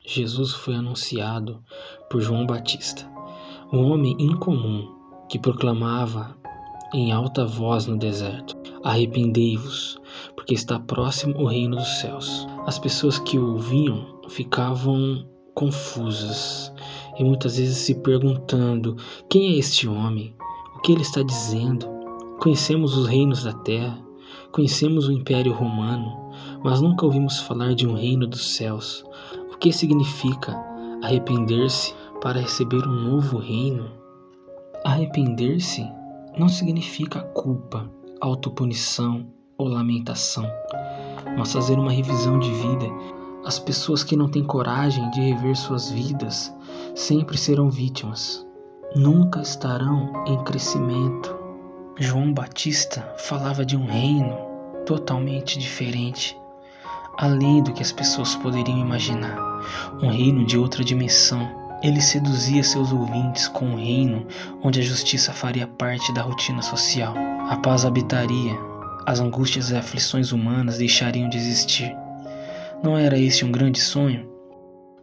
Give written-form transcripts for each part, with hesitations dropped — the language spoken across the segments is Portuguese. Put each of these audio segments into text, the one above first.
Jesus foi anunciado por João Batista, um homem incomum que proclamava em alta voz no deserto: arrependei-vos, porque está próximo o reino dos céus. As pessoas que o ouviam ficavam confusas e muitas vezes se perguntando: quem é este homem? O que ele está dizendo? Conhecemos os reinos da terra, conhecemos o Império Romano, mas nunca ouvimos falar de um reino dos céus. O que significa arrepender-se para receber um novo reino? Arrepender-se não significa culpa, autopunição ou lamentação, mas fazer uma revisão de vida. As pessoas que não têm coragem de rever suas vidas sempre serão vítimas, nunca estarão em crescimento. João Batista falava de um reino totalmente diferente, além do que as pessoas poderiam imaginar, um reino de outra dimensão. Ele seduzia seus ouvintes com um reino onde a justiça faria parte da rotina social. A paz habitaria, as angústias e aflições humanas deixariam de existir. Não era este um grande sonho?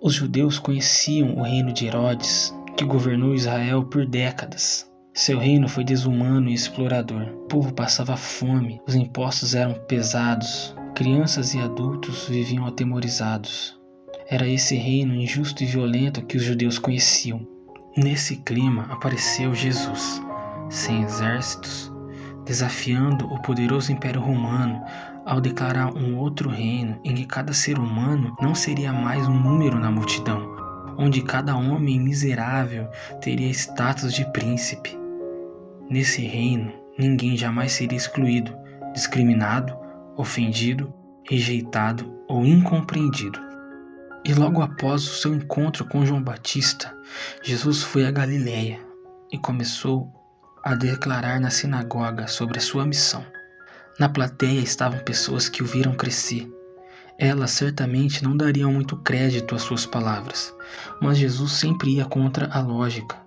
Os judeus conheciam o reino de Herodes, que governou Israel por décadas. Seu reino foi desumano e explorador. O povo passava fome, os impostos eram pesados, crianças e adultos viviam atemorizados. Era esse reino injusto e violento que os judeus conheciam. Nesse clima apareceu Jesus, sem exércitos, desafiando o poderoso Império Romano ao declarar um outro reino em que cada ser humano não seria mais um número na multidão, onde cada homem miserável teria status de príncipe. Nesse reino, ninguém jamais seria excluído, discriminado, ofendido, rejeitado ou incompreendido. E logo após o seu encontro com João Batista, Jesus foi a Galiléia e começou a declarar na sinagoga sobre a sua missão. Na plateia estavam pessoas que o viram crescer. Elas certamente não dariam muito crédito às suas palavras, mas Jesus sempre ia contra a lógica.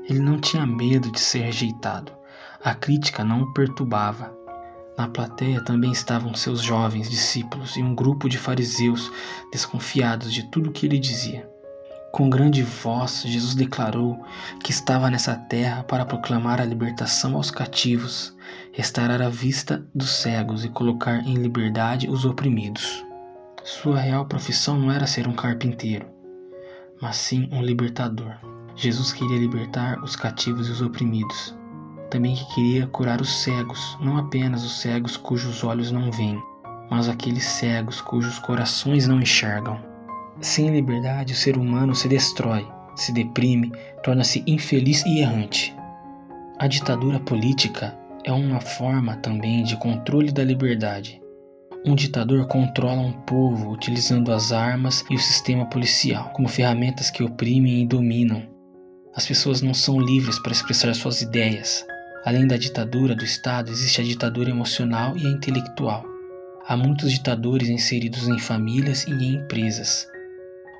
Ele não tinha medo de ser rejeitado. A crítica não o perturbava. Na plateia também estavam seus jovens discípulos e um grupo de fariseus desconfiados de tudo o que ele dizia. Com grande voz, Jesus declarou que estava nessa terra para proclamar a libertação aos cativos, restaurar a vista dos cegos e colocar em liberdade os oprimidos. Sua real profissão não era ser um carpinteiro, mas sim um libertador. Jesus queria libertar os cativos e os oprimidos. Também que queria curar os cegos, não apenas os cegos cujos olhos não veem, mas aqueles cegos cujos corações não enxergam. Sem liberdade, o ser humano se destrói, se deprime, torna-se infeliz e errante. A ditadura política é uma forma também de controle da liberdade. Um ditador controla um povo utilizando as armas e o sistema policial como ferramentas que oprimem e dominam. As pessoas não são livres para expressar suas ideias. Além da ditadura do Estado, existe a ditadura emocional e a intelectual. Há muitos ditadores inseridos em famílias e em empresas.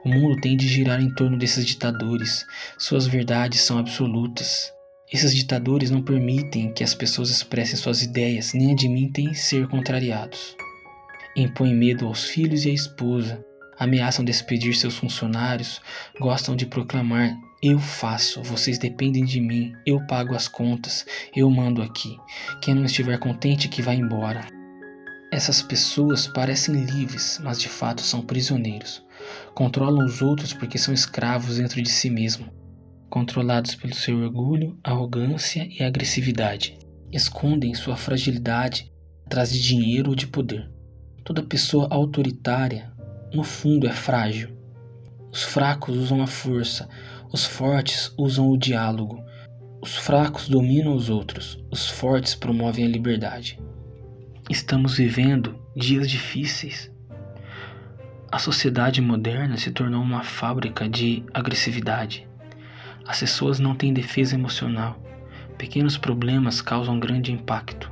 O mundo tende a girar em torno desses ditadores. Suas verdades são absolutas. Esses ditadores não permitem que as pessoas expressem suas ideias, nem admitem ser contrariados. Impõem medo aos filhos e à esposa, ameaçam despedir seus funcionários, gostam de proclamar: eu faço, vocês dependem de mim, eu pago as contas, eu mando aqui. Quem não estiver contente que vá embora. Essas pessoas parecem livres, mas de fato são prisioneiros. Controlam os outros porque são escravos dentro de si mesmo, controlados pelo seu orgulho, arrogância e agressividade. Escondem sua fragilidade atrás de dinheiro ou de poder. Toda pessoa autoritária, no fundo, é frágil. Os fracos usam a força, os fortes usam o diálogo. Os fracos dominam os outros, os fortes promovem a liberdade. Estamos vivendo dias difíceis. A sociedade moderna se tornou uma fábrica de agressividade. As pessoas não têm defesa emocional. Pequenos problemas causam grande impacto.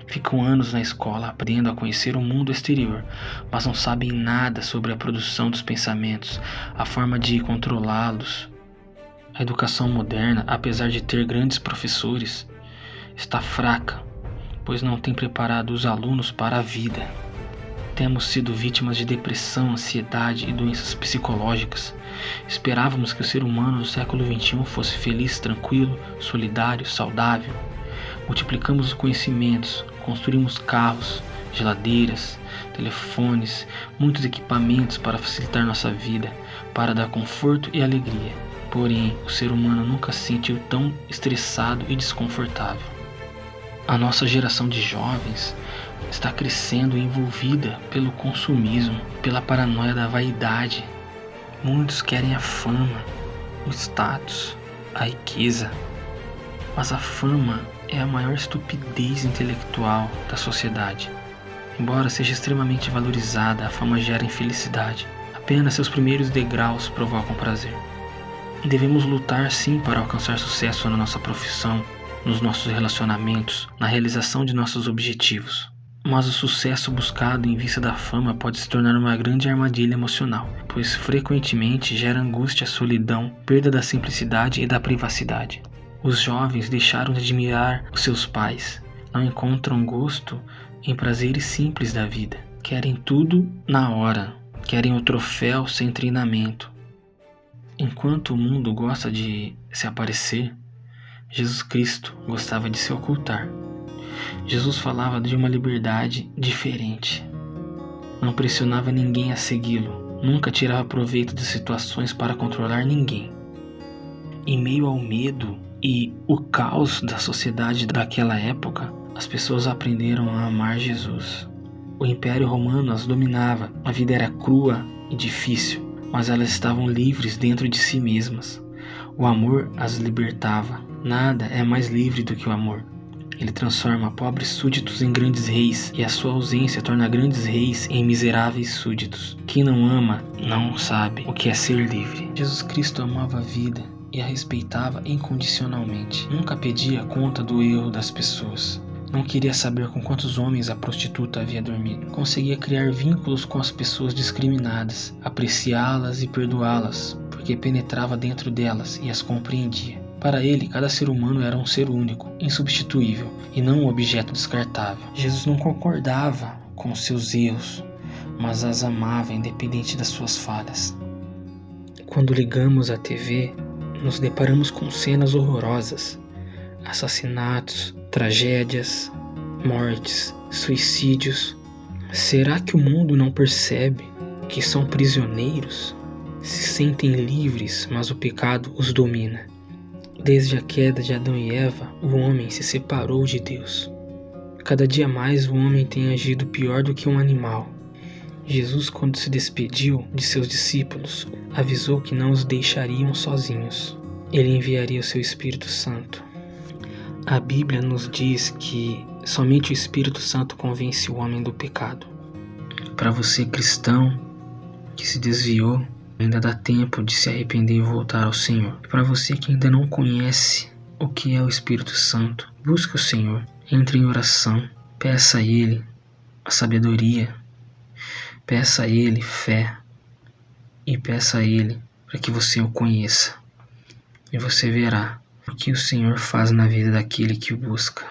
Ficam anos na escola aprendendo a conhecer o mundo exterior, mas não sabem nada sobre a produção dos pensamentos, a forma de controlá-los. A educação moderna, apesar de ter grandes professores, está fraca, pois não tem preparado os alunos para a vida. Temos sido vítimas de depressão, ansiedade e doenças psicológicas. Esperávamos que o ser humano do século XXI fosse feliz, tranquilo, solidário, saudável. Multiplicamos os conhecimentos, construímos carros, geladeiras, telefones, muitos equipamentos para facilitar nossa vida, para dar conforto e alegria. Porém, o ser humano nunca se sentiu tão estressado e desconfortável. A nossa geração de jovens está crescendo envolvida pelo consumismo, pela paranoia da vaidade. Muitos querem a fama, o status, a riqueza. Mas a fama é a maior estupidez intelectual da sociedade. Embora seja extremamente valorizada, a fama gera infelicidade. Apenas seus primeiros degraus provocam prazer. Devemos lutar sim para alcançar sucesso na nossa profissão, nos nossos relacionamentos, na realização de nossos objetivos. Mas o sucesso buscado em vista da fama pode se tornar uma grande armadilha emocional, pois frequentemente gera angústia, solidão, perda da simplicidade e da privacidade. Os jovens deixaram de admirar os seus pais, não encontram gosto em prazeres simples da vida. Querem tudo na hora, querem o troféu sem treinamento. Enquanto o mundo gosta de se aparecer, Jesus Cristo gostava de se ocultar. Jesus falava de uma liberdade diferente. Não pressionava ninguém a segui-lo, nunca tirava proveito de situações para controlar ninguém. Em meio ao medo e o caos da sociedade daquela época, as pessoas aprenderam a amar Jesus. O Império Romano as dominava, a vida era crua e difícil, mas elas estavam livres dentro de si mesmas. O amor as libertava. Nada é mais livre do que o amor. Ele transforma pobres súditos em grandes reis, e a sua ausência torna grandes reis em miseráveis súditos. Quem não ama não sabe o que é ser livre. Jesus Cristo amava a vida e a respeitava incondicionalmente. Nunca pedia conta do erro das pessoas. Não queria saber com quantos homens a prostituta havia dormido. Conseguia criar vínculos com as pessoas discriminadas, apreciá-las e perdoá-las, porque penetrava dentro delas e as compreendia. Para ele, cada ser humano era um ser único, insubstituível e não um objeto descartável. Jesus não concordava com seus erros, mas as amava independente das suas falhas. Quando ligamos a TV, nos deparamos com cenas horrorosas. Assassinatos, tragédias, mortes, suicídios. Será que o mundo não percebe que são prisioneiros? Se sentem livres, mas o pecado os domina. Desde a queda de Adão e Eva, o homem se separou de Deus. Cada dia mais o homem tem agido pior do que um animal. Jesus, quando se despediu de seus discípulos, avisou que não os deixariam sozinhos. Ele enviaria o seu Espírito Santo. A Bíblia nos diz que somente o Espírito Santo convence o homem do pecado. Para você cristão que se desviou, ainda dá tempo de se arrepender e voltar ao Senhor. Para você que ainda não conhece o que é o Espírito Santo, busque o Senhor, entre em oração, peça a Ele a sabedoria, peça a Ele fé e peça a Ele para que você o conheça. E você verá o que o Senhor faz na vida daquele que o busca.